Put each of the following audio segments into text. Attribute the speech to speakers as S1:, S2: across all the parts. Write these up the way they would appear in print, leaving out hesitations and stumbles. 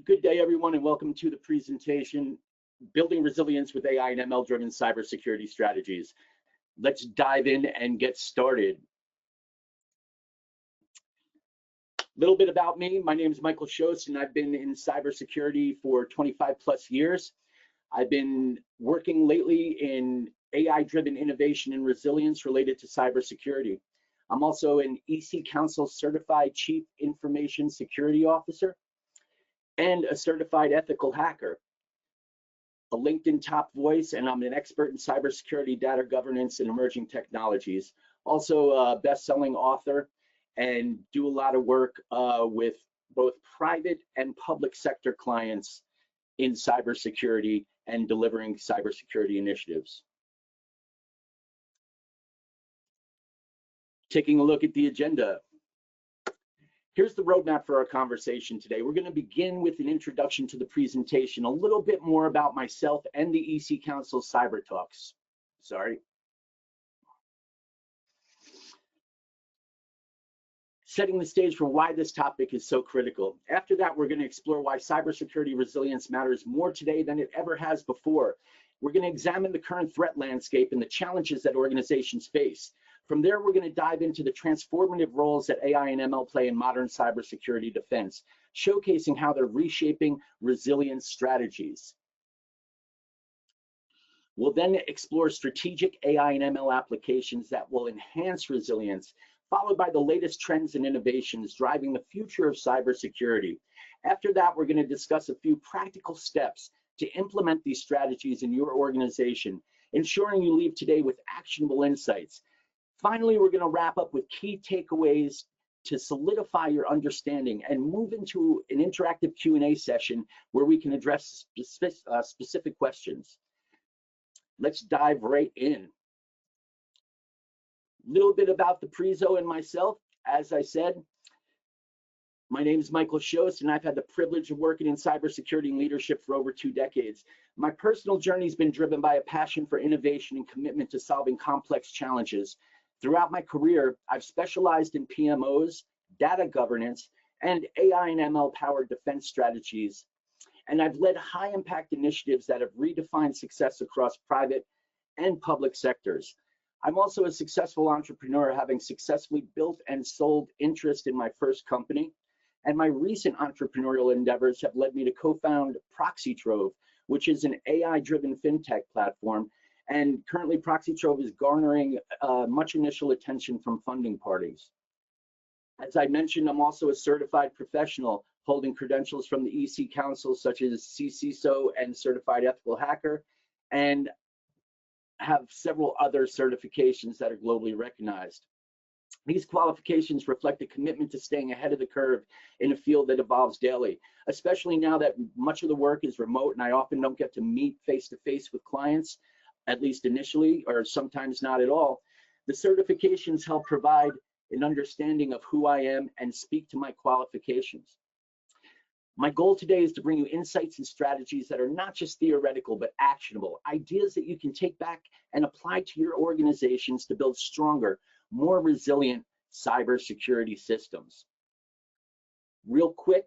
S1: Good day, everyone, and welcome to the presentation, Building Resilience with AI and ML-Driven Cybersecurity Strategies. Let's dive in and get started. A little bit about me. My name is Michael Shost, and I've been in cybersecurity for 25 plus years. I've been working lately in AI-driven innovation and resilience related to cybersecurity. I'm also an EC Council Certified Chief Information Security Officer and a certified ethical hacker, a LinkedIn top voice, and I'm an expert in cybersecurity, data governance, and emerging technologies. Also a best-selling author and do a lot of work with both private and public sector clients in cybersecurity and delivering cybersecurity initiatives. Taking a look at the agenda. Here's the roadmap for our conversation today. We're going to begin with an introduction to the presentation, a little bit more about myself and the EC Council Cyber Talks. Setting the stage for why this topic is so critical. After that, we're going to explore why cybersecurity resilience matters more today than it ever has before. We're going to examine the current threat landscape and the challenges that organizations face. From there, we're going to dive into the transformative roles that AI and ML play in modern cybersecurity defense, showcasing how they're reshaping resilience strategies. We'll then explore strategic AI and ML applications that will enhance resilience, followed by the latest trends and innovations driving the future of cybersecurity. After that, we're going to discuss a few practical steps to implement these strategies in your organization, ensuring you leave today with actionable insights. Finally, we're going to wrap up with key takeaways to solidify your understanding and move into an interactive Q&A session where we can address specific questions. Let's dive right in. A little bit about the prezo and myself. As I said, my name is Michael Shost, and I've had the privilege of working in cybersecurity and leadership for over 2 decades. My personal journey has been driven by a passion for innovation and commitment to solving complex challenges. Throughout my career, I've specialized in PMOs, data governance, and AI and ML-powered defense strategies. And I've led high-impact initiatives that have redefined success across private and public sectors. I'm also a successful entrepreneur, having successfully built and sold interest in my first company. And my recent entrepreneurial endeavors have led me to co-found ProxyTrove, which is an AI-driven fintech platform. And currently, ProxyTrove is garnering much initial attention from funding parties. As I mentioned, I'm also a certified professional holding credentials from the EC Council, such as CCISO and Certified Ethical Hacker, and have several other certifications that are globally recognized. These qualifications reflect a commitment to staying ahead of the curve in a field that evolves daily, especially now that much of the work is remote and I often don't get to meet face-to-face with clients, at least initially, or sometimes not at all. The certifications help provide an understanding of who I am and speak to my qualifications. My goal today is to bring you insights and strategies that are not just theoretical, but actionable, ideas that you can take back and apply to your organizations to build stronger, more resilient cybersecurity systems. Real quick,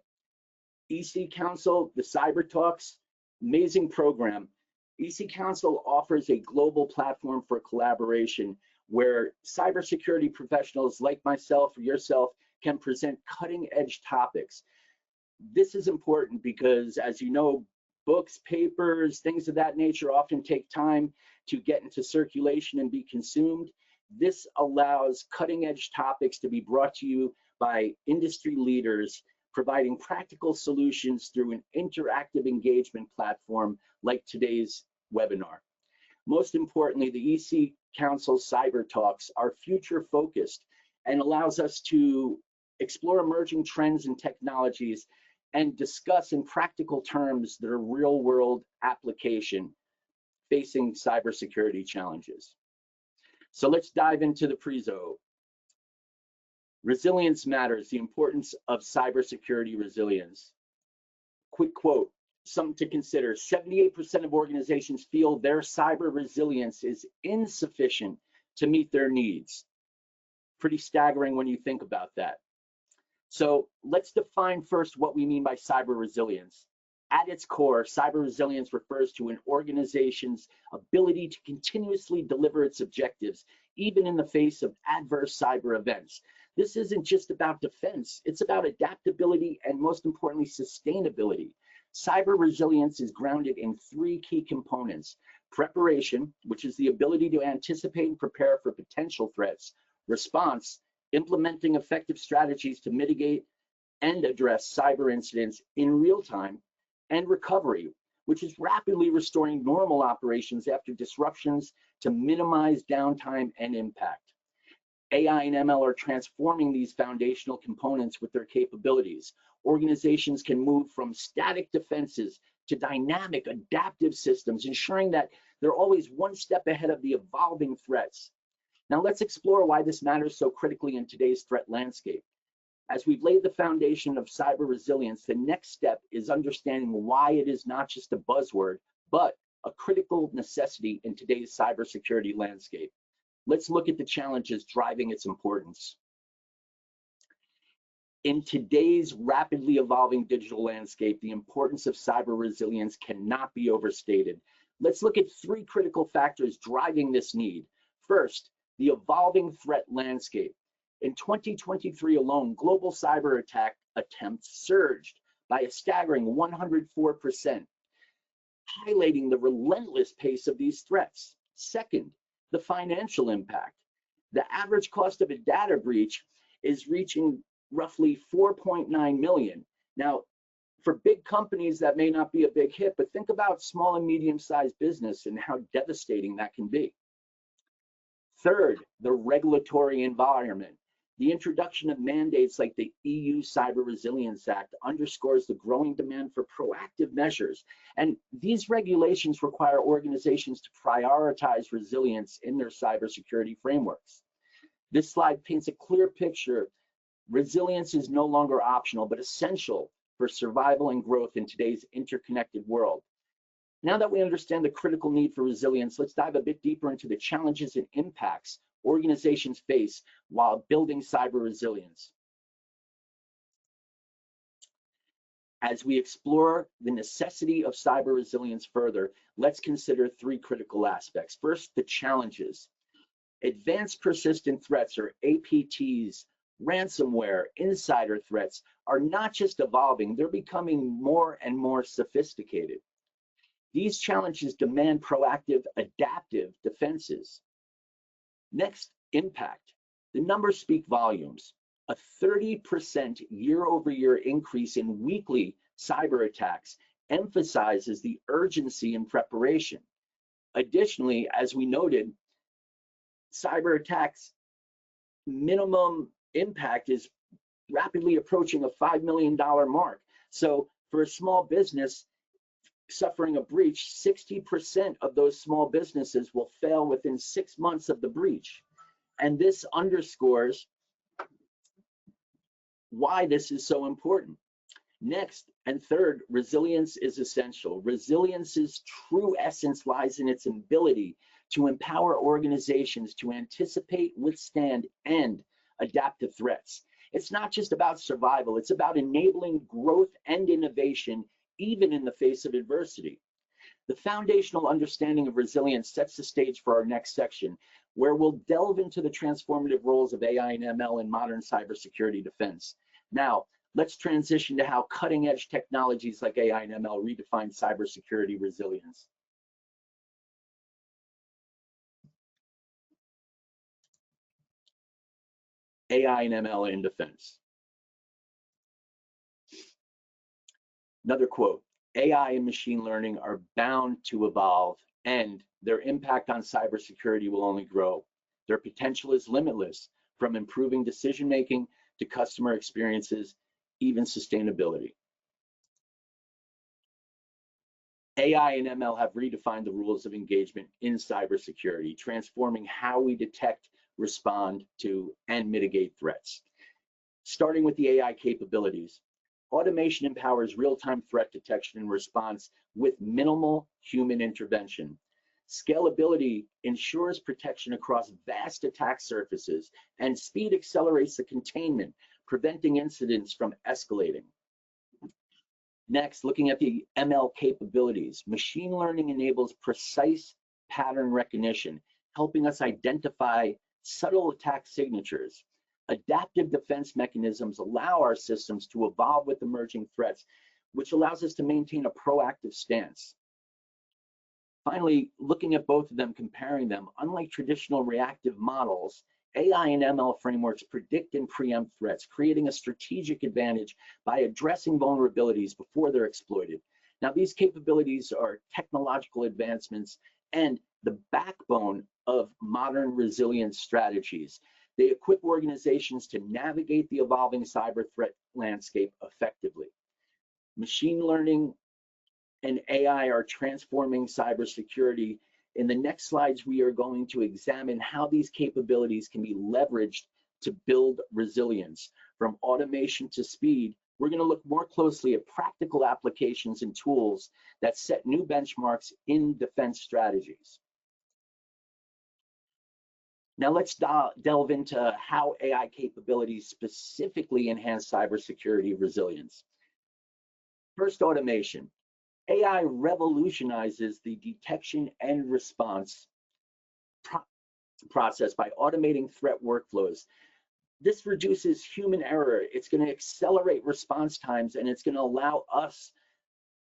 S1: EC Council, the Cyber Talks, amazing program. EC Council offers a global platform for collaboration where cybersecurity professionals like myself or yourself can present cutting-edge topics. This is important because, as you know, books, papers, things of that nature often take time to get into circulation and be consumed. This allows cutting-edge topics to be brought to you by industry leaders, providing practical solutions through an interactive engagement platform like today's webinar. Most importantly, the EC Council Cyber Talks are future focused and allows us to explore emerging trends and technologies and discuss in practical terms their real world application facing cybersecurity challenges. So let's dive into the prezo. Resilience matters, the importance of cybersecurity resilience. Quick quote, something to consider: 78% of organizations feel their cyber resilience is insufficient to meet their needs. Pretty staggering when you think about that. So let's define first what we mean by cyber resilience. At its core, cyber resilience refers to an organization's ability to continuously deliver its objectives, even in the face of adverse cyber events. This isn't just about defense, it's about adaptability and, most importantly, sustainability. Cyber resilience is grounded in three key components: preparation, which is the ability to anticipate and prepare for potential threats; response, implementing effective strategies to mitigate and address cyber incidents in real time; and recovery, which is rapidly restoring normal operations after disruptions to minimize downtime and impact. AI and ML are transforming these foundational components with their capabilities. Organizations can move from static defenses to dynamic, adaptive systems, ensuring that they're always one step ahead of the evolving threats. Now let's explore why this matters so critically in today's threat landscape. As we've laid the foundation of cyber resilience, the next step is understanding why it is not just a buzzword, but a critical necessity in today's cybersecurity landscape. Let's look at the challenges driving its importance. In today's rapidly evolving digital landscape, the importance of cyber resilience cannot be overstated. Let's look at three critical factors driving this need. First, the evolving threat landscape. In 2023 alone, global cyber attack attempts surged by a staggering 104%, highlighting the relentless pace of these threats. Second, the financial impact. The average cost of a data breach is reaching roughly 4.9 million. Now, for big companies, that may not be a big hit, but think about small and medium-sized business and how devastating that can be. Third, the regulatory environment. The introduction of mandates like the EU Cyber Resilience Act underscores the growing demand for proactive measures. And these regulations require organizations to prioritize resilience in their cybersecurity frameworks. This slide paints a clear picture. Resilience is no longer optional, but essential for survival and growth in today's interconnected world. Now that we understand the critical need for resilience, let's dive a bit deeper into the challenges and impacts organizations face while building cyber resilience. As we explore the necessity of cyber resilience further, let's consider three critical aspects. First, the challenges. Advanced persistent threats, or APTs, ransomware, insider threats, are not just evolving, they're becoming more and more sophisticated. These challenges demand proactive, adaptive defenses. Next, impact. The numbers speak volumes. A 30% year-over-year increase in weekly cyber attacks emphasizes the urgency in preparation. Additionally, as we noted, cyber attacks minimum impact is rapidly approaching a $5 million mark. So for a small business suffering a breach, 60% of those small businesses will fail within 6 months of the breach. And this underscores why this is so important. Next, and third, resilience is essential. Resilience's true essence lies in its ability to empower organizations to anticipate, withstand, and adapt to threats. It's not just about survival, it's about enabling growth and innovation even in the face of adversity. The foundational understanding of resilience sets the stage for our next section, where we'll delve into the transformative roles of AI and ML in modern cybersecurity defense. Now, let's transition to how cutting-edge technologies like AI and ML redefine cybersecurity resilience. AI and ML in defense. Another quote, AI and machine learning are bound to evolve, and their impact on cybersecurity will only grow. Their potential is limitless, from improving decision-making to customer experiences, even sustainability. AI and ML have redefined the rules of engagement in cybersecurity, transforming how we detect, respond to, and mitigate threats. Starting with the AI capabilities, automation empowers real-time threat detection and response with minimal human intervention. Scalability ensures protection across vast attack surfaces, and speed accelerates the containment, preventing incidents from escalating. Next, looking at the ML capabilities, machine learning enables precise pattern recognition, helping us identify subtle attack signatures. Adaptive defense mechanisms allow our systems to evolve with emerging threats, which allows us to maintain a proactive stance. Finally, looking at both of them, comparing them, unlike traditional reactive models, AI and ML frameworks predict and preempt threats, creating a strategic advantage by addressing vulnerabilities before they're exploited. Now, these capabilities are technological advancements and the backbone of modern resilience strategies. They equip organizations to navigate the evolving cyber threat landscape effectively. Machine learning and AI are transforming cybersecurity. In the next slides, we are going to examine how these capabilities can be leveraged to build resilience. From automation to speed, we're going to look more closely at practical applications and tools that set new benchmarks in defense strategies. Now let's delve into how AI capabilities specifically enhance cybersecurity resilience. First, automation. AI revolutionizes the detection and response process by automating threat workflows. This reduces human error. It's going to accelerate response times, and it's going to allow us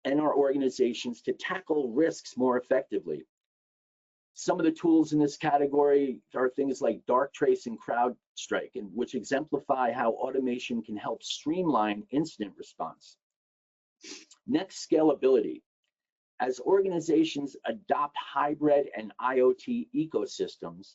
S1: and our organizations to tackle risks more effectively. Some of the tools in this category are things like Darktrace and CrowdStrike, which exemplify how automation can help streamline incident response. Next, scalability. As organizations adopt hybrid and IoT ecosystems,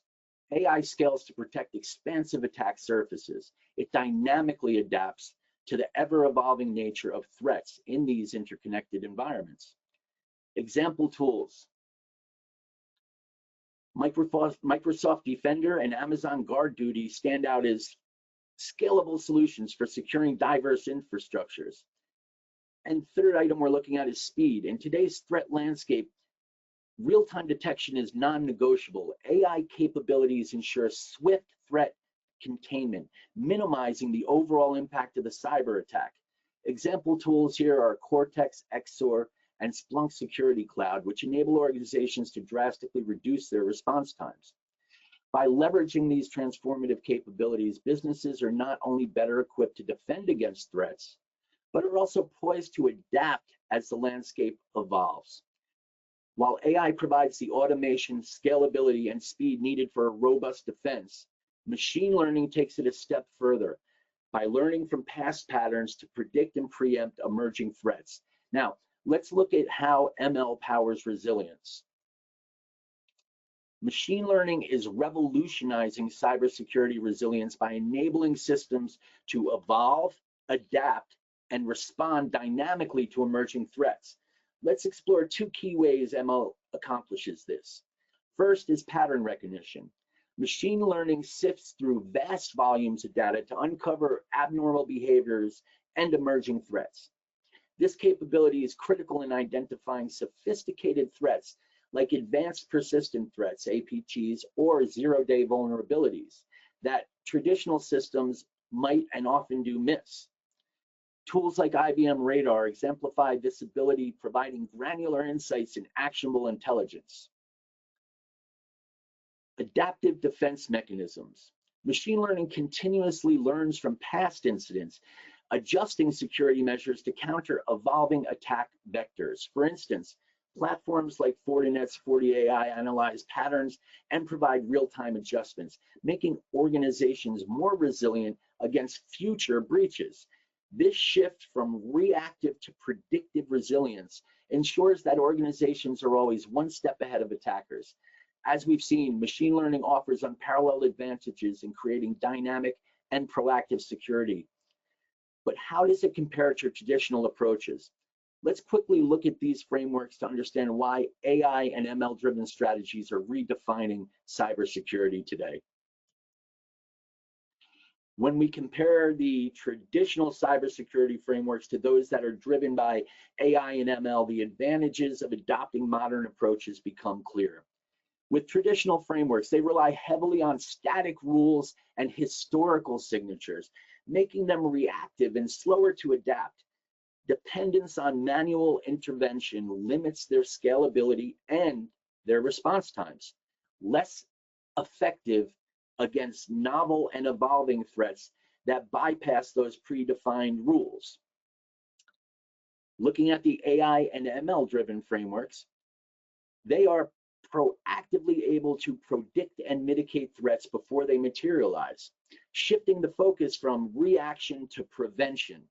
S1: AI scales to protect expansive attack surfaces. It dynamically adapts to the ever-evolving nature of threats in these interconnected environments. Example tools. Microsoft Defender and Amazon GuardDuty stand out as scalable solutions for securing diverse infrastructures. And third item we're looking at is speed. In today's threat landscape, real-time detection is non-negotiable. AI capabilities ensure swift threat containment, minimizing the overall impact of the cyber attack. Example tools here are Cortex XSOAR and Splunk Security Cloud, which enable organizations to drastically reduce their response times. By leveraging these transformative capabilities, businesses are not only better equipped to defend against threats, but are also poised to adapt as the landscape evolves. While AI provides the automation, scalability, and speed needed for a robust defense, machine learning takes it a step further by learning from past patterns to predict and preempt emerging threats. Now, let's look at how ML powers resilience. Machine learning is revolutionizing cybersecurity resilience by enabling systems to evolve, adapt, and respond dynamically to emerging threats. Let's explore two key ways ML accomplishes this. First is pattern recognition. Machine learning sifts through vast volumes of data to uncover abnormal behaviors and emerging threats. This capability is critical in identifying sophisticated threats like advanced persistent threats, APTs, or zero-day vulnerabilities that traditional systems might and often do miss. Tools like IBM Radar exemplify this ability, providing granular insights and actionable intelligence. Adaptive defense mechanisms. Machine learning continuously learns from past incidents, adjusting security measures to counter evolving attack vectors. For instance, platforms like Fortinet's FortiAI analyze patterns and provide real-time adjustments, making organizations more resilient against future breaches. This shift from reactive to predictive resilience ensures that organizations are always one step ahead of attackers. As we've seen, machine learning offers unparalleled advantages in creating dynamic and proactive security. But how does it compare to traditional approaches? Let's quickly look at these frameworks to understand why AI and ML-driven strategies are redefining cybersecurity today. When we compare the traditional cybersecurity frameworks to those that are driven by AI and ML, the advantages of adopting modern approaches become clear. With traditional frameworks, they rely heavily on static rules and historical signatures. making them reactive and slower to adapt. Dependence on manual intervention limits their scalability and their response times. Less effective against novel and evolving threats that bypass those predefined rules. Looking at the AI and ML driven frameworks, they are proactively able to predict and mitigate threats before they materialize, shifting the focus from reaction to prevention.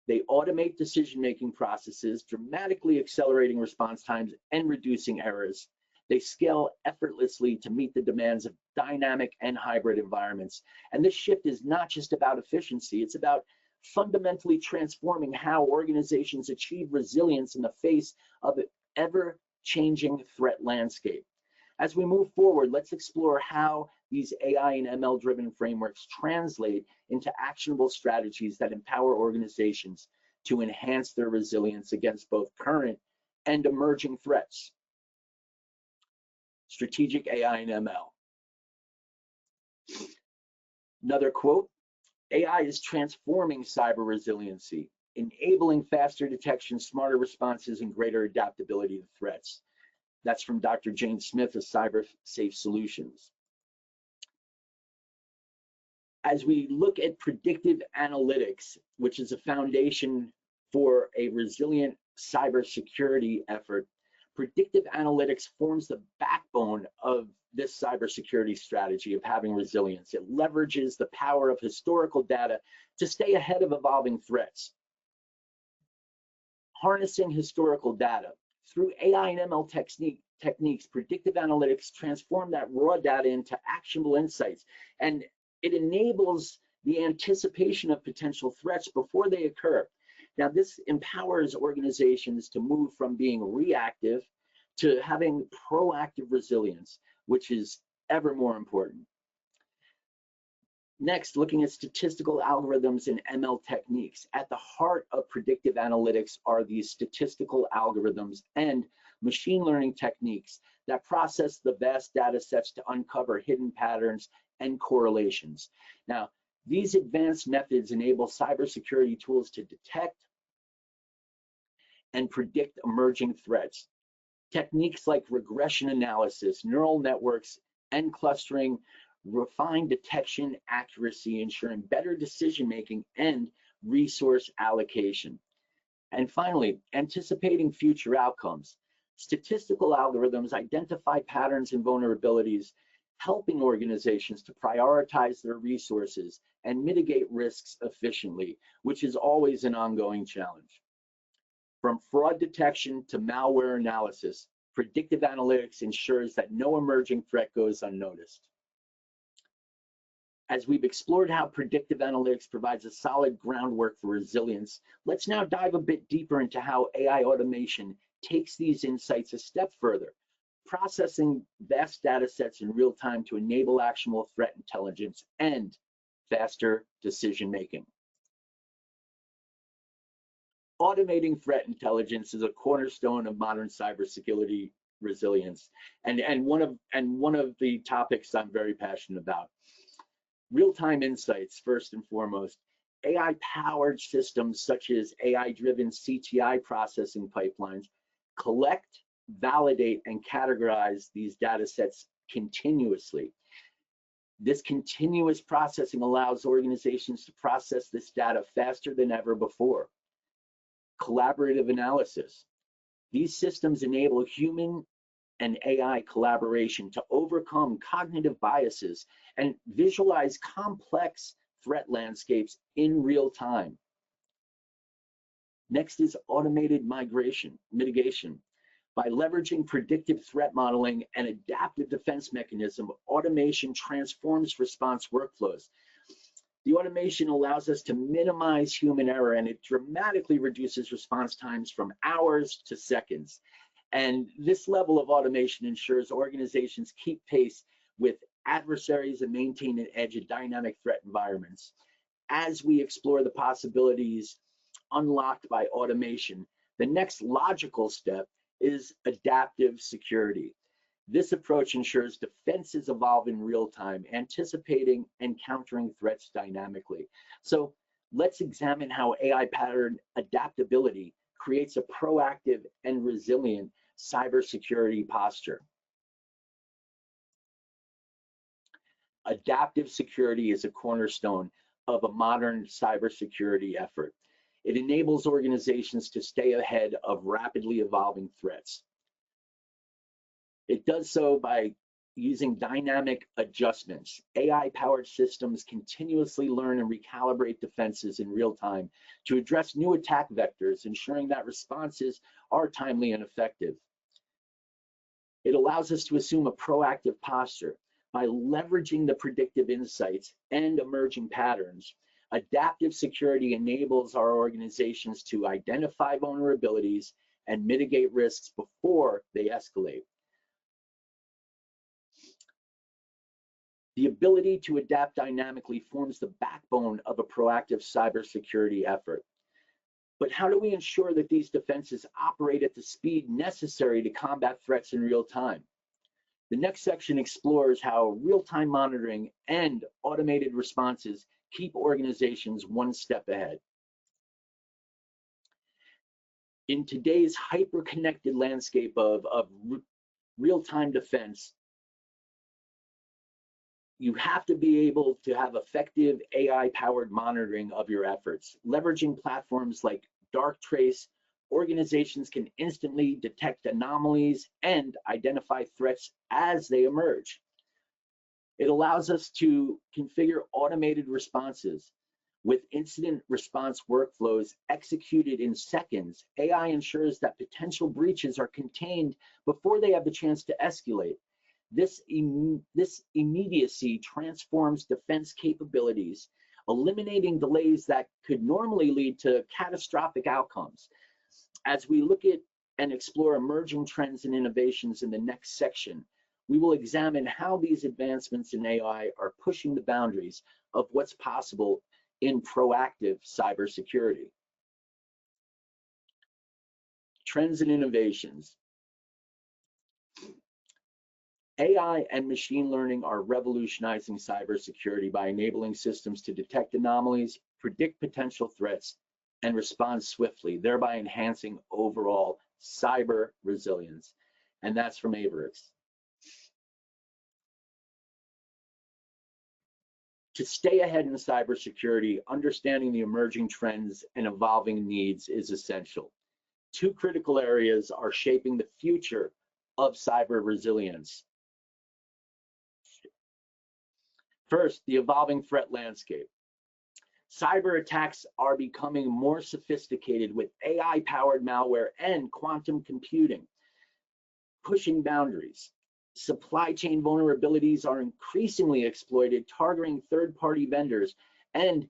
S1: They automate decision-making processes, dramatically accelerating response times and reducing errors. They scale effortlessly to meet the demands of dynamic and hybrid environments. And this shift is not just about efficiency, it's about fundamentally transforming how organizations achieve resilience in the face of an ever-changing threat landscape. As we move forward, let's explore how these AI and ML-driven frameworks translate into actionable strategies that empower organizations to enhance their resilience against both current and emerging threats. Strategic AI and ML. Another quote, AI is transforming cyber resiliency, enabling faster detection, smarter responses, and greater adaptability to threats. That's from Dr. Jane Smith of CyberSafe Solutions. As we look at predictive analytics, which is a foundation for a resilient cybersecurity effort, predictive analytics forms the backbone of this cybersecurity strategy of having resilience. It leverages the power of historical data to stay ahead of evolving threats. Harnessing historical data. Through AI and ML techniques, predictive analytics transform that raw data into actionable insights, and it enables the anticipation of potential threats before they occur. Now, this empowers organizations to move from being reactive to having proactive resilience, which is ever more important. Next, looking at statistical algorithms and ML techniques. At the heart of predictive analytics are these statistical algorithms and machine learning techniques that process the vast data sets to uncover hidden patterns and correlations. Now, these advanced methods enable cybersecurity tools to detect and predict emerging threats. Techniques like regression analysis, neural networks, and clustering refine detection accuracy, ensuring better decision-making and resource allocation. And finally, anticipating future outcomes. Statistical algorithms identify patterns and vulnerabilities, helping organizations to prioritize their resources and mitigate risks efficiently, which is always an ongoing challenge. From fraud detection to malware analysis, predictive analytics ensures that no emerging threat goes unnoticed. As we've explored how predictive analytics provides a solid groundwork for resilience, let's now dive a bit deeper into how AI automation takes these insights a step further, processing vast data sets in real time to enable actionable threat intelligence and faster decision making. Automating threat intelligence is a cornerstone of modern cybersecurity resilience, and one of the topics I'm very passionate about. Real-time insights, first and foremost. AI-powered systems such as AI-driven CTI processing pipelines collect, validate, and categorize these data sets continuously. This continuous processing allows organizations to process this data faster than ever before. Collaborative analysis. These systems enable human and AI collaboration to overcome cognitive biases and visualize complex threat landscapes in real time. Next is automated mitigation. By leveraging predictive threat modeling and adaptive defense mechanism, automation transforms response workflows. The automation allows us to minimize human error, and it dramatically reduces response times from hours to seconds. And this level of automation ensures organizations keep pace with adversaries and maintain an edge in dynamic threat environments. As we explore the possibilities unlocked by automation, the next logical step is adaptive security. This approach ensures defenses evolve in real time, anticipating and countering threats dynamically. So let's examine how AI pattern adaptability creates a proactive and resilient cybersecurity posture. Adaptive security is a cornerstone of a modern cybersecurity effort. It enables organizations to stay ahead of rapidly evolving threats. It does so by using dynamic adjustments. AI-powered systems continuously learn and recalibrate defenses in real time to address new attack vectors, ensuring that responses are timely and effective. It allows us to assume a proactive posture. By leveraging the predictive insights and emerging patterns, adaptive security enables our organizations to identify vulnerabilities and mitigate risks before they escalate. The ability to adapt dynamically forms the backbone of a proactive cybersecurity effort. But how do we ensure that these defenses operate at the speed necessary to combat threats in real time? The next section explores how real-time monitoring and automated responses keep organizations one step ahead. In today's hyper-connected landscape of real-time defense, you have to be able to have effective AI-powered monitoring of your efforts. Leveraging platforms like Darktrace, organizations can instantly detect anomalies and identify threats as they emerge. It allows us to configure automated responses. With incident response workflows executed in seconds, AI ensures that potential breaches are contained before they have the chance to escalate. This immediacy transforms defense capabilities, eliminating delays that could normally lead to catastrophic outcomes. As we look at and explore emerging trends and innovations in the next section, we will examine how these advancements in AI are pushing the boundaries of what's possible in proactive cybersecurity. Trends and innovations. AI and machine learning are revolutionizing cybersecurity by enabling systems to detect anomalies, predict potential threats, and respond swiftly, thereby enhancing overall cyber resilience. And that's from Averix. To stay ahead in cybersecurity, understanding the emerging trends and evolving needs is essential. Two critical areas are shaping the future of cyber resilience. First, the evolving threat landscape. Cyber attacks are becoming more sophisticated with AI-powered malware and quantum computing, pushing boundaries. Supply chain vulnerabilities are increasingly exploited, targeting third-party vendors and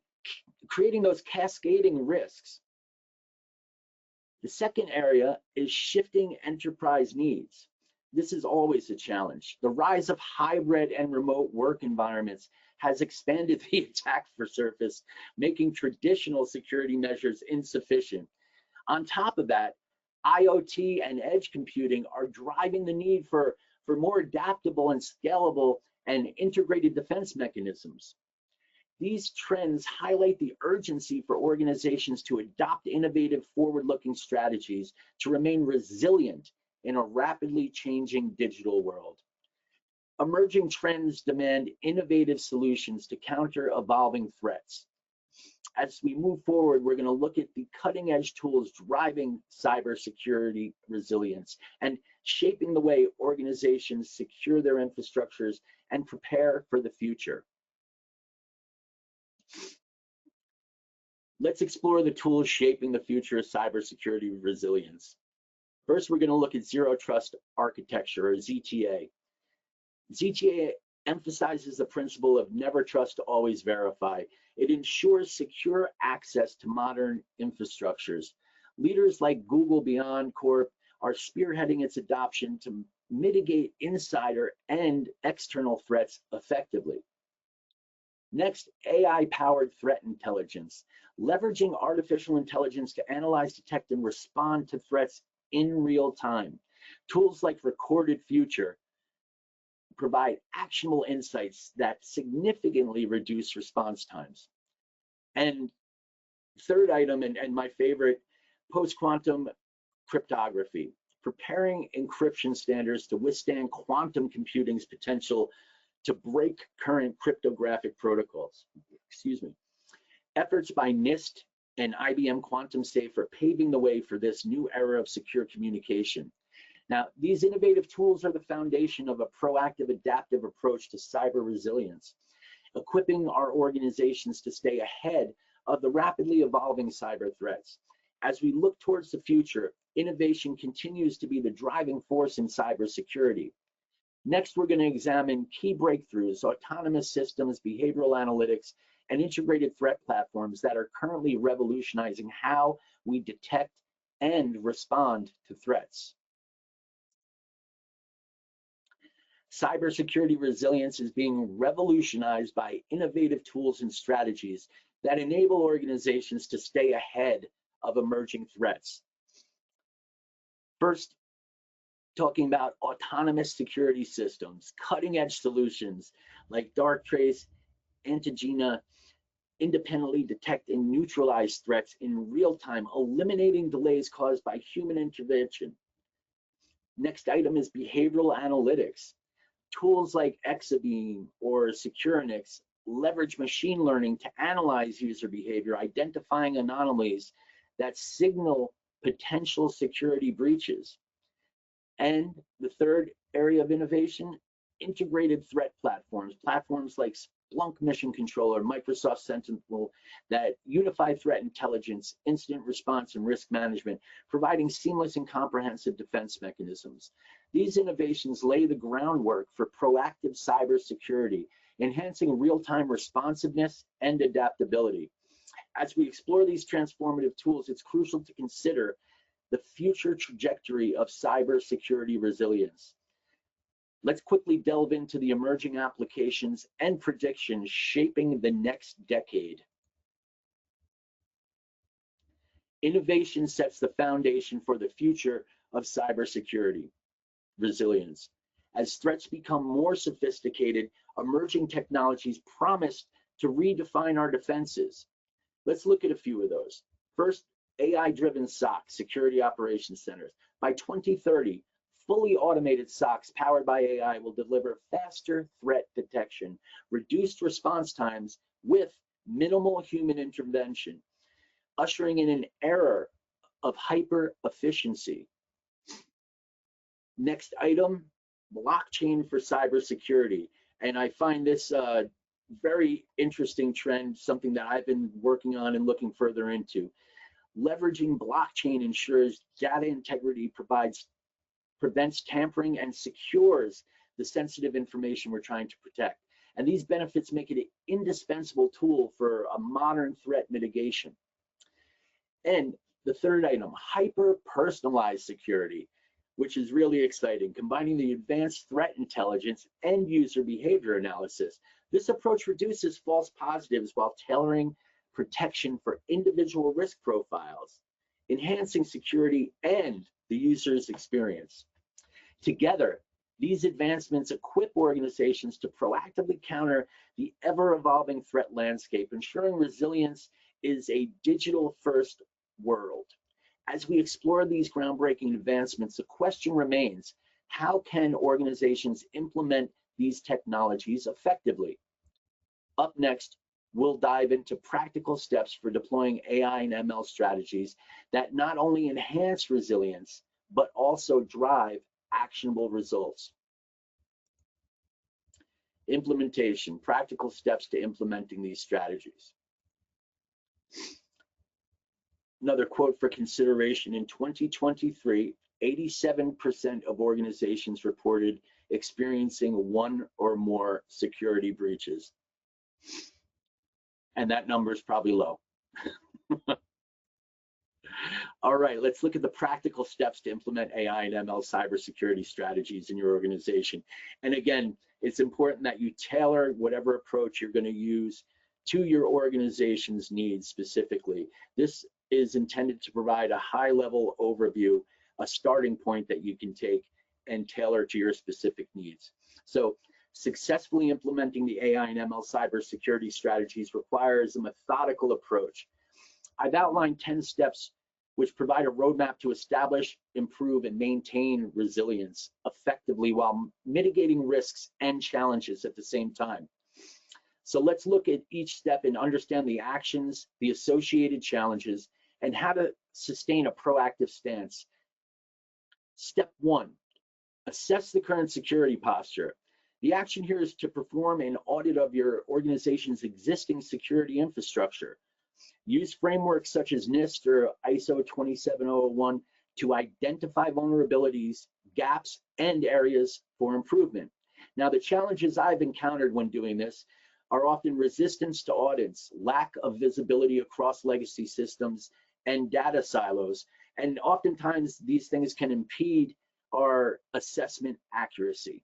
S1: creating those cascading risks. The second area is shifting enterprise needs. This is always a challenge. The rise of hybrid and remote work environments has expanded the attack surface, making traditional security measures insufficient. On top of that, IoT and edge computing are driving the need for more adaptable and scalable and integrated defense mechanisms. These trends highlight the urgency for organizations to adopt innovative, forward-looking strategies to remain resilient in a rapidly changing digital world. Emerging trends demand innovative solutions to counter evolving threats. As we move forward, we're going to look at the cutting-edge tools driving cybersecurity resilience and shaping the way organizations secure their infrastructures and prepare for the future. Let's explore the tools shaping the future of cybersecurity resilience. First, we're going to look at Zero Trust Architecture, or ZTA. ZTA emphasizes the principle of never trust, always verify. It ensures secure access to modern infrastructures. Leaders like Google Beyond Corp are spearheading its adoption to mitigate insider and external threats effectively. Next, AI-powered threat intelligence, leveraging artificial intelligence to analyze, detect, and respond to threats in real time. Tools like Recorded Future provide actionable insights that significantly reduce response times. And third item, and my favorite, post-quantum cryptography, preparing encryption standards to withstand quantum computing's potential to break current cryptographic protocols. Excuse me. Efforts by NIST and IBM Quantum Safe are paving the way for this new era of secure communication. Now, these innovative tools are the foundation of a proactive, adaptive approach to cyber resilience, equipping our organizations to stay ahead of the rapidly evolving cyber threats. As we look towards the future, innovation continues to be the driving force in cybersecurity. Next, we're going to examine key breakthroughs, autonomous systems, behavioral analytics, and integrated threat platforms that are currently revolutionizing how we detect and respond to threats. Cybersecurity resilience is being revolutionized by innovative tools and strategies that enable organizations to stay ahead of emerging threats. First, talking about autonomous security systems, cutting-edge solutions like Darktrace, Antigena, independently detect and neutralize threats in real time, eliminating delays caused by human intervention. Next item is behavioral analytics. Tools like Exabeam or Securenix leverage machine learning to analyze user behavior, identifying anomalies that signal potential security breaches. And the third area of innovation, integrated threat platforms. Platforms like Splunk Mission Controller, Microsoft Sentinel that unify threat intelligence, incident response, and risk management, providing seamless and comprehensive defense mechanisms. These innovations lay the groundwork for proactive cybersecurity, enhancing real-time responsiveness and adaptability. As we explore these transformative tools, it's crucial to consider the future trajectory of cybersecurity resilience. Let's quickly delve into the emerging applications and predictions shaping the next decade. Innovation sets the foundation for the future of cybersecurity resilience. As threats become more sophisticated, emerging technologies promise to redefine our defenses. Let's look at a few of those. First, AI-driven SOC, Security Operations Centers. By 2030, fully automated SOCs powered by AI will deliver faster threat detection, reduced response times with minimal human intervention, ushering in an era of hyper efficiency. Next item, blockchain for cybersecurity. And I find this very interesting trend, something that I've been working on and looking further into. Leveraging blockchain ensures data integrity, prevents tampering, and secures the sensitive information we're trying to protect. And these benefits make it an indispensable tool for a modern threat mitigation. And the third item, hyper-personalized security, which is really exciting, combining the advanced threat intelligence and user behavior analysis. This approach reduces false positives while tailoring protection for individual risk profiles, enhancing security and the user's experience. Together, these advancements equip organizations to proactively counter the ever-evolving threat landscape, ensuring resilience is a digital-first world. As we explore these groundbreaking advancements, the question remains, how can organizations implement these technologies effectively? Up next, we'll dive into practical steps for deploying AI and ML strategies that not only enhance resilience, but also drive actionable results. Implementation, practical steps to implementing these strategies. Another quote for consideration: in 2023, 87% of organizations reported experiencing one or more security breaches. And that number is probably low. All right, let's look at the practical steps to implement AI and ML cybersecurity strategies in your organization. And again, it's important that you tailor whatever approach you're going to use to your organization's needs specifically. This is intended to provide a high-level overview, a starting point that you can take, and tailor to your specific needs. So successfully implementing the AI and ML cybersecurity strategies requires a methodical approach. I've outlined 10 steps which provide a roadmap to establish, improve, and maintain resilience effectively while mitigating risks and challenges at the same time. So let's look at each step and understand the actions, the associated challenges, and how to sustain a proactive stance. Step 1, assess the current security posture. The action here is to perform an audit of your organization's existing security infrastructure. Use frameworks such as NIST or ISO 27001 to identify vulnerabilities, gaps, and areas for improvement. Now, the challenges I've encountered when doing this are often resistance to audits, lack of visibility across legacy systems, and data silos. And oftentimes, these things can impede our assessment accuracy.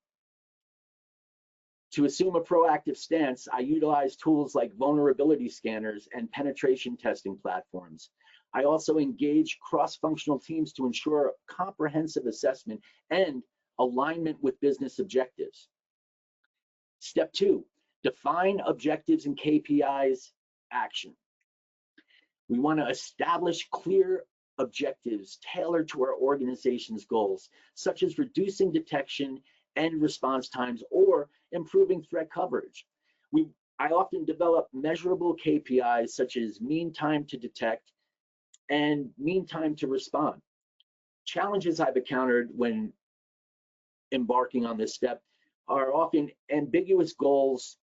S1: To assume a proactive stance, I utilize tools like vulnerability scanners and penetration testing platforms. I also engage cross-functional teams to ensure comprehensive assessment and alignment with business objectives. Step 2, define objectives and KPIs. Action. We want to establish clear objectives tailored to our organization's goals, such as reducing detection and response times or improving threat coverage. I often develop measurable KPIs such as mean time to detect and mean time to respond. Challenges I've encountered when embarking on this step are often ambiguous goals,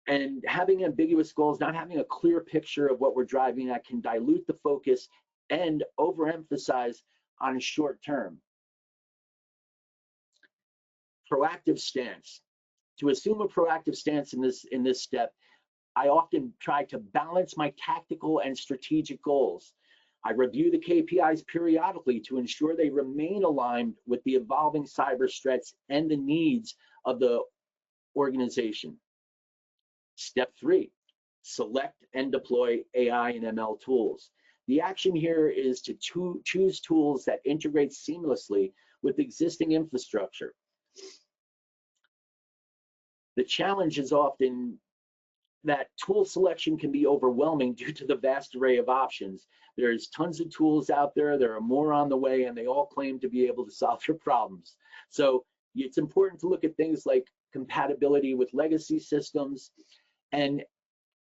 S1: and having ambiguous goals, not having a clear picture of what we're driving at, can dilute the focus and overemphasize on short term. Proactive stance. To assume a proactive stance in this step, I often try to balance my tactical and strategic goals. I review the KPIs periodically to ensure they remain aligned with the evolving cyber threats and the needs of the organization. Step 3, select and deploy AI and ML tools. The action here is to choose tools that integrate seamlessly with existing infrastructure. The challenge is often that tool selection can be overwhelming due to the vast array of options. There's tons of tools out there, there are more on the way, and they all claim to be able to solve your problems. So it's important to look at things like compatibility with legacy systems and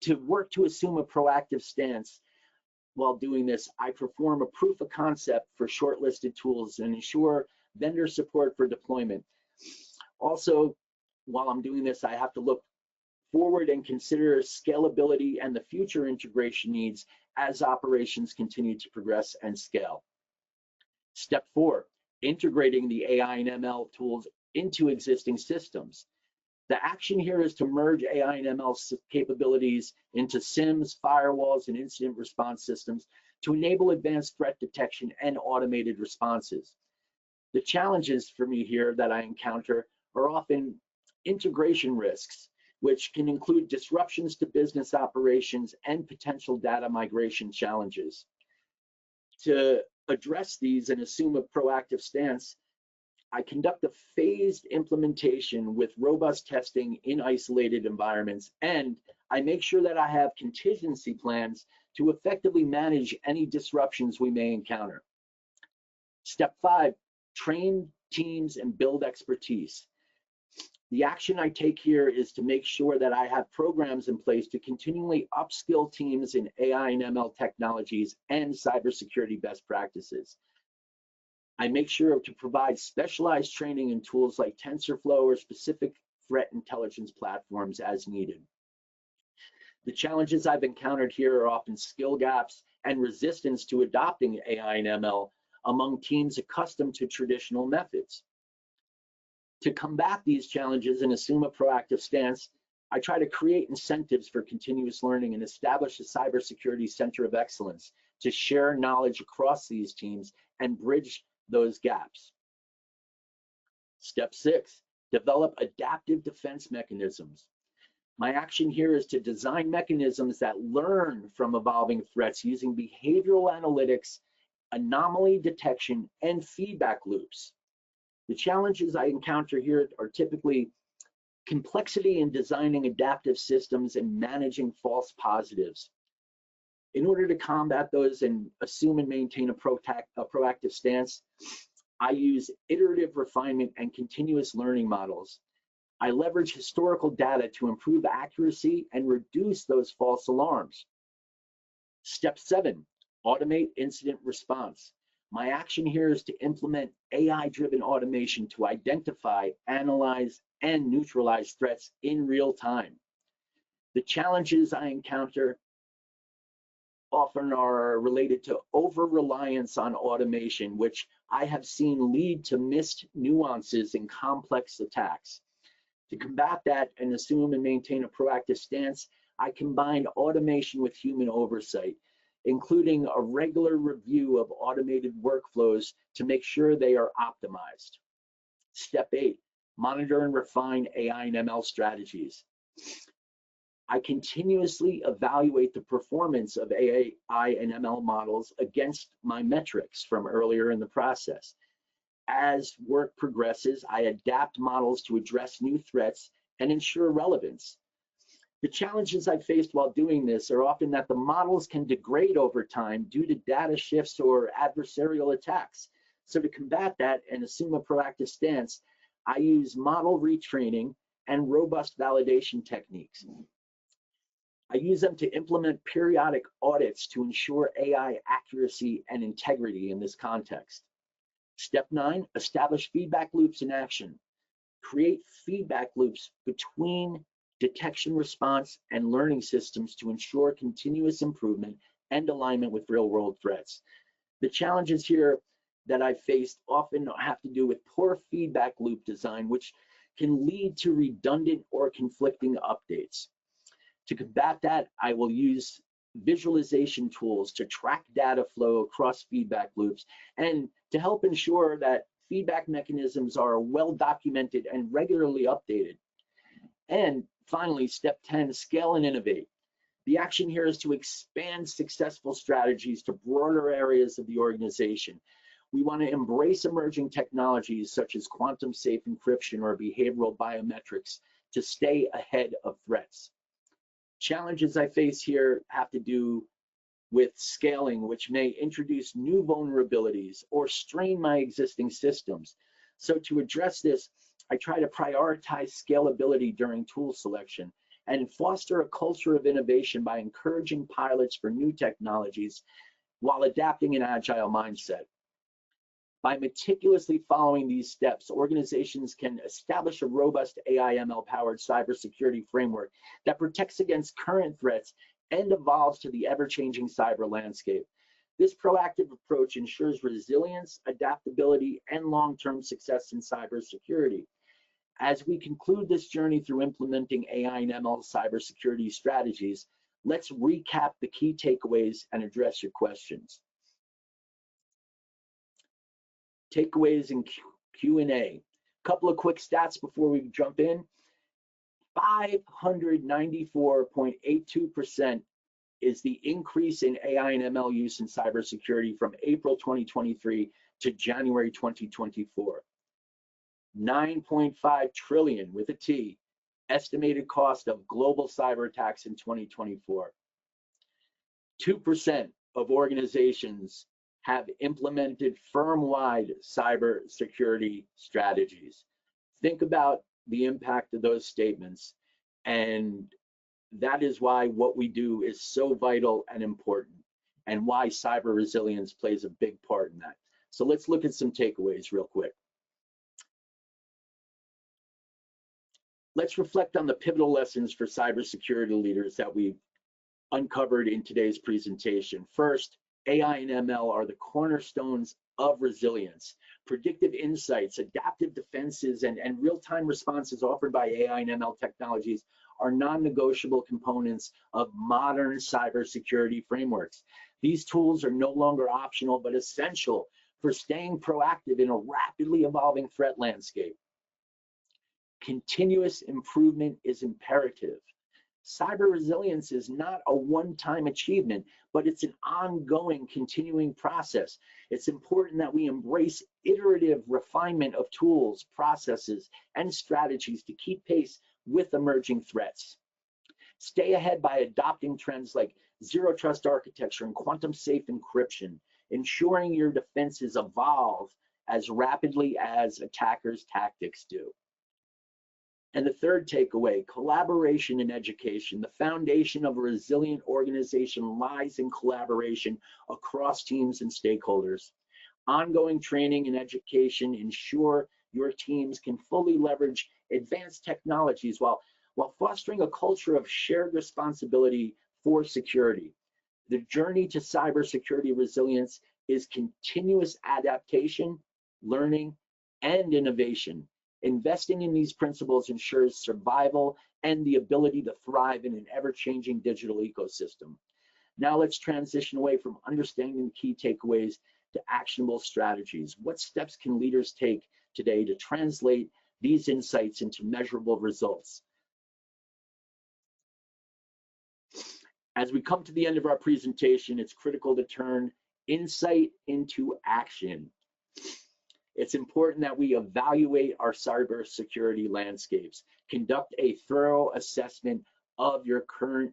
S1: to work to assume a proactive stance. While doing this, I perform a proof of concept for shortlisted tools and ensure vendor support for deployment. Also, while I'm doing this, I have to look forward and consider scalability and the future integration needs as operations continue to progress and scale. Step 4, integrating the AI and ML tools into existing systems. The action here is to merge AI and ML capabilities into SIMs, firewalls, and incident response systems to enable advanced threat detection and automated responses. The challenges for me here that I encounter are often integration risks, which can include disruptions to business operations and potential data migration challenges. To address these and assume a proactive stance, I conduct a phased implementation with robust testing in isolated environments, and I make sure that I have contingency plans to effectively manage any disruptions we may encounter. Step 5, train teams and build expertise. The action I take here is to make sure that I have programs in place to continually upskill teams in AI and ML technologies and cybersecurity best practices. I make sure to provide specialized training in tools like TensorFlow or specific threat intelligence platforms as needed. The challenges I've encountered here are often skill gaps and resistance to adopting AI and ML among teams accustomed to traditional methods. To combat these challenges and assume a proactive stance, I try to create incentives for continuous learning and establish a cybersecurity center of excellence to share knowledge across these teams and bridge those gaps. Step 6, develop adaptive defense mechanisms. My action here is to design mechanisms that learn from evolving threats using behavioral analytics, anomaly detection, and feedback loops. The challenges I encounter here are typically complexity in designing adaptive systems and managing false positives. In order to combat those and assume and maintain a proactive stance, I use iterative refinement and continuous learning models. I leverage historical data to improve accuracy and reduce those false alarms. Step 7, automate incident response. My action here is to implement AI-driven automation to identify, analyze, and neutralize threats in real time. The challenges I encounter often are related to over-reliance on automation, which I have seen lead to missed nuances in complex attacks. To combat that and assume and maintain a proactive stance, I combine automation with human oversight, including a regular review of automated workflows to make sure they are optimized. Step 8, monitor and refine AI and ML strategies. I continuously evaluate the performance of AI and ML models against my metrics from earlier in the process. As work progresses, I adapt models to address new threats and ensure relevance. The challenges I've faced while doing this are often that the models can degrade over time due to data shifts or adversarial attacks. So to combat that and assume a proactive stance, I use model retraining and robust validation techniques. I use them to implement periodic audits to ensure AI accuracy and integrity in this context. Step 9, establish feedback loops in action. Create feedback loops between detection response and learning systems to ensure continuous improvement and alignment with real-world threats. The challenges here that I've faced often have to do with poor feedback loop design, which can lead to redundant or conflicting updates. To combat that, I will use visualization tools to track data flow across feedback loops and to help ensure that feedback mechanisms are well documented and regularly updated. And finally, step 10, scale and innovate. The action here is to expand successful strategies to broader areas of the organization. We want to embrace emerging technologies such as quantum safe encryption or behavioral biometrics to stay ahead of threats. Challenges I face here have to do with scaling, which may introduce new vulnerabilities or strain my existing systems. So to address this, I try to prioritize scalability during tool selection and foster a culture of innovation by encouraging pilots for new technologies while adapting an agile mindset. By meticulously following these steps, organizations can establish a robust AI/ML powered cybersecurity framework that protects against current threats and evolves to the ever-changing cyber landscape. This proactive approach ensures resilience, adaptability, and long-term success in cybersecurity. As we conclude this journey through implementing AI and ML cybersecurity strategies, let's recap the key takeaways and address your questions. Takeaways and Q&A. Couple of quick stats before we jump in. 594.82% is the increase in AI and ML use in cybersecurity from April 2023 to January 2024. 9.5 trillion with a T estimated cost of global cyber attacks in 2024. 2% of organizations have implemented firm-wide cybersecurity strategies. Think about the impact of those statements, and that is why what we do is so vital and important, and why cyber resilience plays a big part in that. So let's look at some takeaways real quick. Let's reflect on the pivotal lessons for cybersecurity leaders that we've uncovered in today's presentation. First, AI and ML are the cornerstones of resilience. Predictive insights, adaptive defenses, and real-time responses offered by AI and ML technologies are non-negotiable components of modern cybersecurity frameworks. These tools are no longer optional, but essential for staying proactive in a rapidly evolving threat landscape. Continuous improvement is imperative. Cyber resilience is not a one-time achievement, but it's an ongoing, continuing process. It's important that we embrace iterative refinement of tools, processes, and strategies to keep pace with emerging threats. Stay ahead by adopting trends like zero trust architecture and quantum safe encryption, ensuring your defenses evolve as rapidly as attackers' tactics do. And the third takeaway, collaboration in education. The foundation of a resilient organization lies in collaboration across teams and stakeholders. Ongoing training and education ensure your teams can fully leverage advanced technologies while fostering a culture of shared responsibility for security. The journey to cybersecurity resilience is continuous adaptation, learning, and innovation. Investing in these principles ensures survival and the ability to thrive in an ever-changing digital ecosystem. Now let's transition away from understanding the key takeaways to actionable strategies. What steps can leaders take today to translate these insights into measurable results? As we come to the end of our presentation, it's critical to turn insight into action. It's important that we evaluate our cybersecurity landscapes, conduct a thorough assessment of your current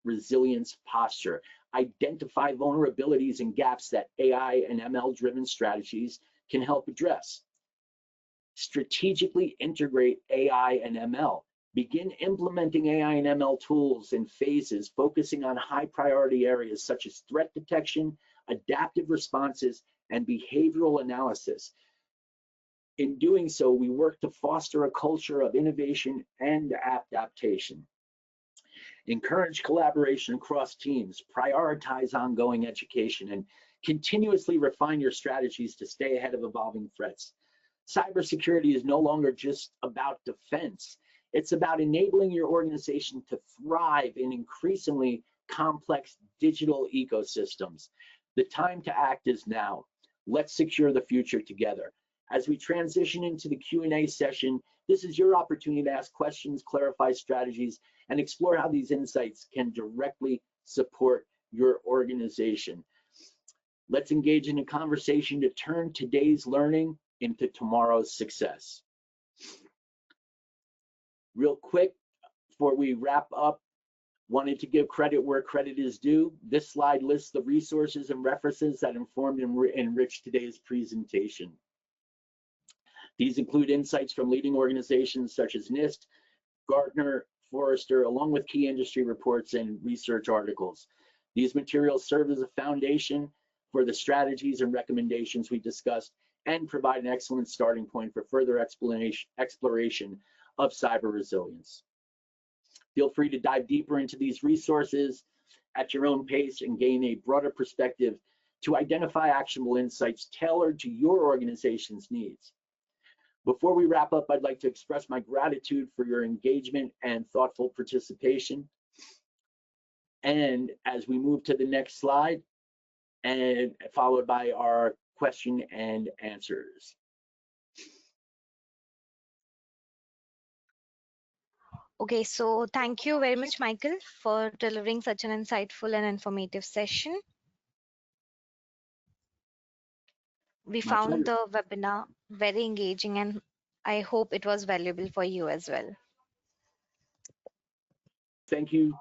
S1: resilience posture, identify vulnerabilities and gaps that AI and ML-driven strategies can help address. Strategically integrate AI and ML. Begin implementing AI and ML tools in phases, focusing on high priority areas such as threat detection, adaptive responses, and behavioral analysis. In doing so, we work to foster a culture of innovation and adaptation. Encourage collaboration across teams, prioritize ongoing education, and continuously refine your strategies to stay ahead of evolving threats. Cybersecurity is no longer just about defense. It's about enabling your organization to thrive in increasingly complex digital ecosystems. The time to act is now. Let's secure the future together. As we transition into the Q&A session, this is your opportunity to ask questions, clarify strategies, and explore how these insights can directly support your organization. Let's engage in a conversation to turn today's learning into tomorrow's success. Real quick, before we wrap up, wanted to give credit where credit is due. This slide lists the resources and references that informed and enriched today's presentation. These include insights from leading organizations such as NIST, Gartner, Forrester, along with key industry reports and research articles. These materials serve as a foundation for the strategies and recommendations we discussed and provide an excellent starting point for further exploration of cyber resilience. Feel free to dive deeper into these resources at your own pace and gain a broader perspective to identify actionable insights tailored to your organization's needs. Before we wrap up, I'd like to express my gratitude for your engagement and thoughtful participation. And as we move to the next slide, and followed by our question and answers.
S2: Okay, so thank you very much, Michael, for delivering such an insightful and informative session. We found the webinar very engaging, and I hope it was valuable for you as well.
S1: Thank you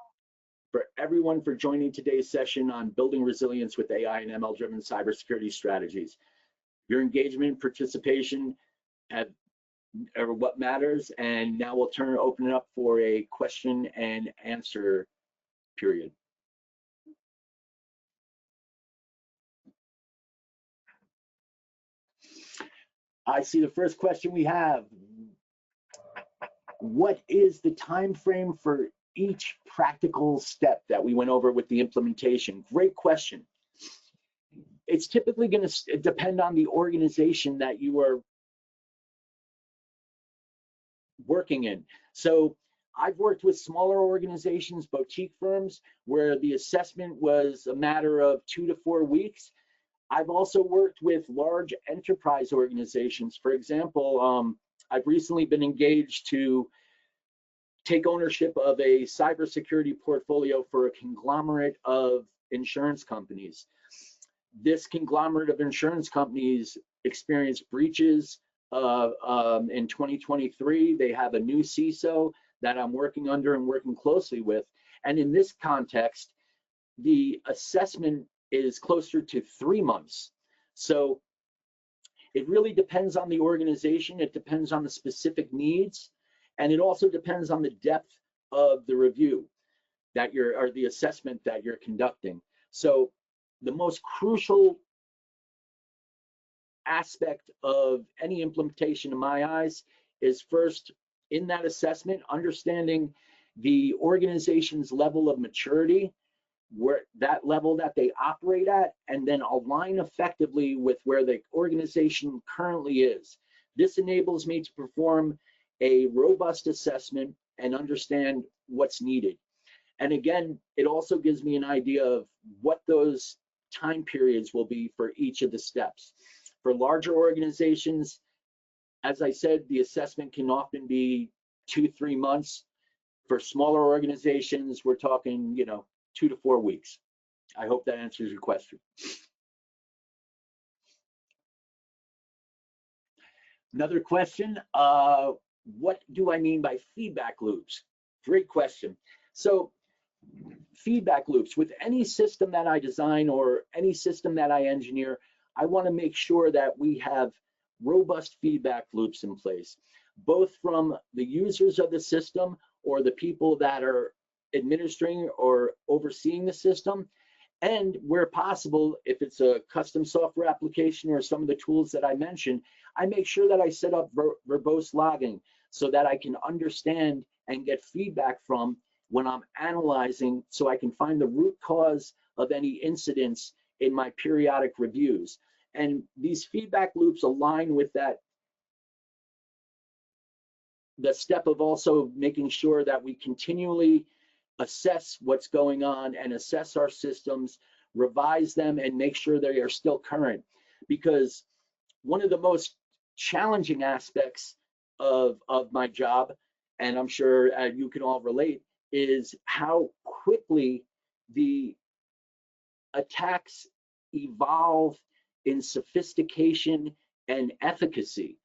S1: for everyone for joining today's session on building resilience with AI and ML-driven cybersecurity strategies. Your engagement and participation are what matters, and now we'll open it up for a question and answer period. I see the first question we have. What is the time frame for each practical step that we went over with the implementation? Great question. It's typically going to depend on the organization that you are working in. So I've worked with smaller organizations, boutique firms, where the assessment was a matter of 2 to 4 weeks. I've also worked with large enterprise organizations. For example, I've recently been engaged to take ownership of a cybersecurity portfolio for a conglomerate of insurance companies. This conglomerate of insurance companies experienced breaches in 2023. They have a new CISO that I'm working under and working closely with. And in this context, the assessment is closer to 3 months. So it really depends on the organization. It depends on the specific needs. And it also depends on the depth of the review that or the assessment that you're conducting. So the most crucial aspect of any implementation in my eyes is first, in that assessment, understanding the organization's level of maturity, where that level that they operate at, and then align effectively with where the organization currently is. This enables me to perform a robust assessment and understand what's needed. And again, it also gives me an idea of what those time periods will be for each of the steps. For larger organizations, as I said, the assessment can often be 2-3 months. For smaller organizations, we're talking, 2 to 4 weeks. I hope that answers your question. Another question, what do I mean by feedback loops? Great question. So feedback loops, with any system that I design or any system that I engineer, I want to make sure that we have robust feedback loops in place, both from the users of the system or the people that are administering or overseeing the system, and where possible, if it's a custom software application or some of the tools that I mentioned, I make sure that I set up verbose logging so that I can understand and get feedback from when I'm analyzing, so I can find the root cause of any incidents in my periodic reviews. And these feedback loops align with that, the step of also making sure that we continually assess what's going on and assess our systems, revise them, and make sure they are still current. Because one of the most challenging aspects of my job, and I'm sure you can all relate, is how quickly the attacks evolve in sophistication and efficacy.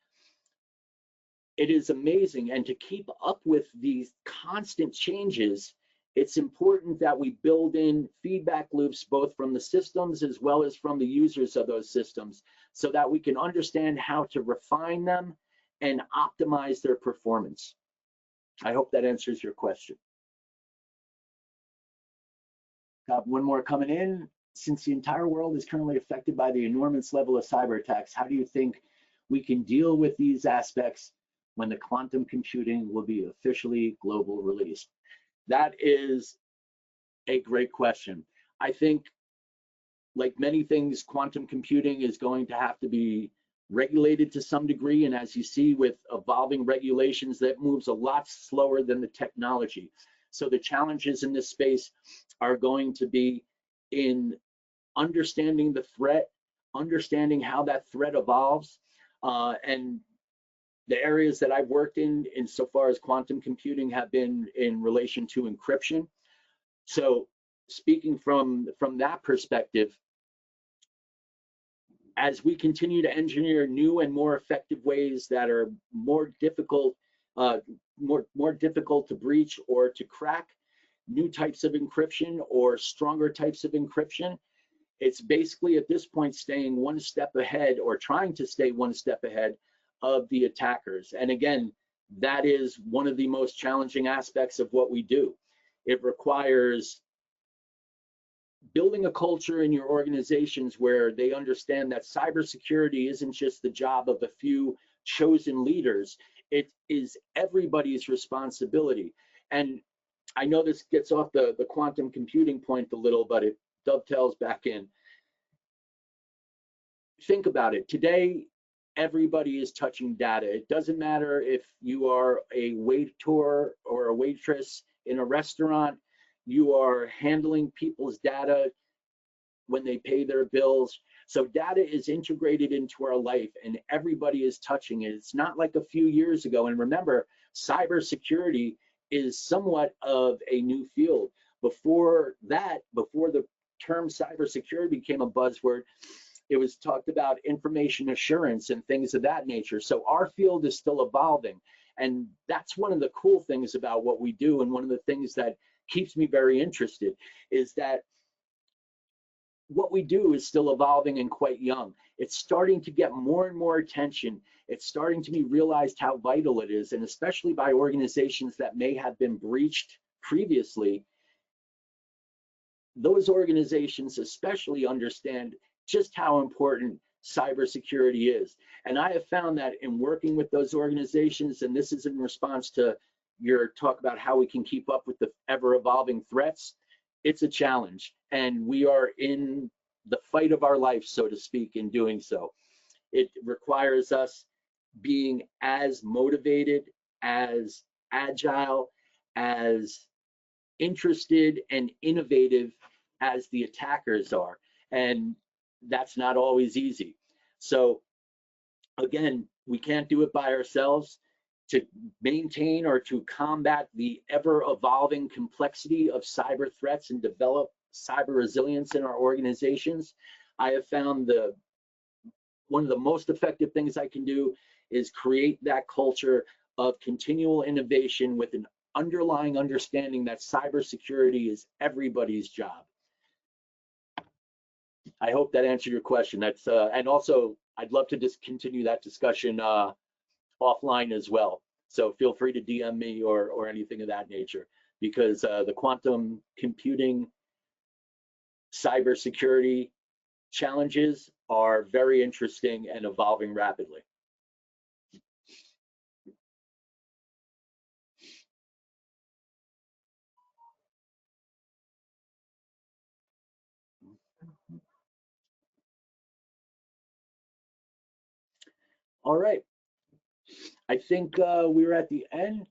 S1: It is amazing, and to keep up with these constant changes, it's important that we build in feedback loops both from the systems as well as from the users of those systems, so that we can understand how to refine them and optimize their performance. I hope that answers your question. Got one more coming in. Since the entire world is currently affected by the enormous level of cyber attacks, how do you think we can deal with these aspects when the quantum computing will be officially global released? That is a great question. I think, like many things, quantum computing is going to have to be regulated to some degree, and as you see with evolving regulations, that moves a lot slower than the technology. So the challenges in this space are going to be in understanding the threat, understanding how that threat evolves, and the areas that I've worked in so far as quantum computing have been in relation to encryption. So speaking from that perspective, as we continue to engineer new and more effective ways that are more difficult to breach or to crack, new types of encryption or stronger types of encryption, it's basically at this point staying one step ahead, or trying to stay one step ahead of the attackers. And again, that is one of the most challenging aspects of what we do. It requires building a culture in your organizations where they understand that cybersecurity isn't just the job of a few chosen leaders. It is everybody's responsibility. And I know this gets off the quantum computing point a little, but it dovetails back in. Think about it. Today, everybody is touching data. It doesn't matter if you are a waiter or a waitress in a restaurant, you are handling people's data when they pay their bills. So data is integrated into our life and everybody is touching it. It's not like a few years ago. And remember, cybersecurity is somewhat of a new field. Before that, before the term cybersecurity became a buzzword, it was talked about information assurance and things of that nature. So our field is still evolving. And that's one of the cool things about what we do. And one of the things that keeps me very interested is that what we do is still evolving and quite young. It's starting to get more and more attention. It's starting to be realized how vital it is, and especially by organizations that may have been breached previously. Those organizations especially understand just how important cybersecurity is. And I have found that in working with those organizations, and this is in response to your talk about how we can keep up with the ever-evolving threats, it's a challenge. And we are in the fight of our life, so to speak, in doing so. It requires us being as motivated, as agile, as interested and innovative as the attackers are. And that's not always easy. So again, we can't do it by ourselves. To maintain or to combat the ever-evolving complexity of cyber threats and develop cyber resilience in our organizations, I have found one of the most effective things I can do is create that culture of continual innovation with an underlying understanding that cybersecurity is everybody's job. I hope that answered your question. That's and also I'd love to just continue that discussion offline as well. So feel free to DM me or anything of that nature, because the quantum computing cybersecurity challenges are very interesting and evolving rapidly. All right. I think we're at the end.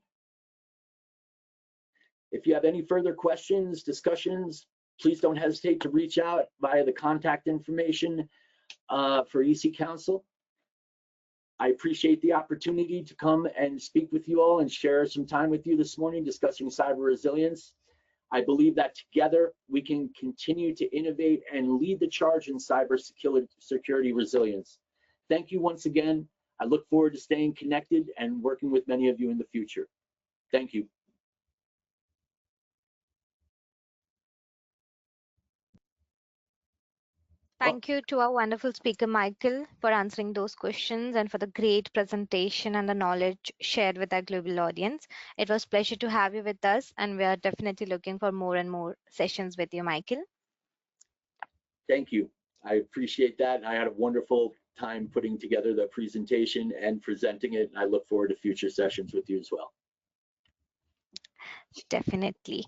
S1: If you have any further questions, discussions, please don't hesitate to reach out via the contact information for EC Council. I appreciate the opportunity to come and speak with you all and share some time with you this morning discussing cyber resilience. I believe that together we can continue to innovate and lead the charge in cybersecurity resilience. Thank you once again. I look forward to staying connected and working with many of you in the future. Thank you.
S2: Thank you to our wonderful speaker, Michael, for answering those questions and for the great presentation and the knowledge shared with our global audience. It was a pleasure to have you with us, and we are definitely looking for more and more sessions with you, Michael.
S1: Thank you. I appreciate that. I had a wonderful time putting together the presentation and presenting it. I look forward to future sessions with you as well.
S2: Definitely.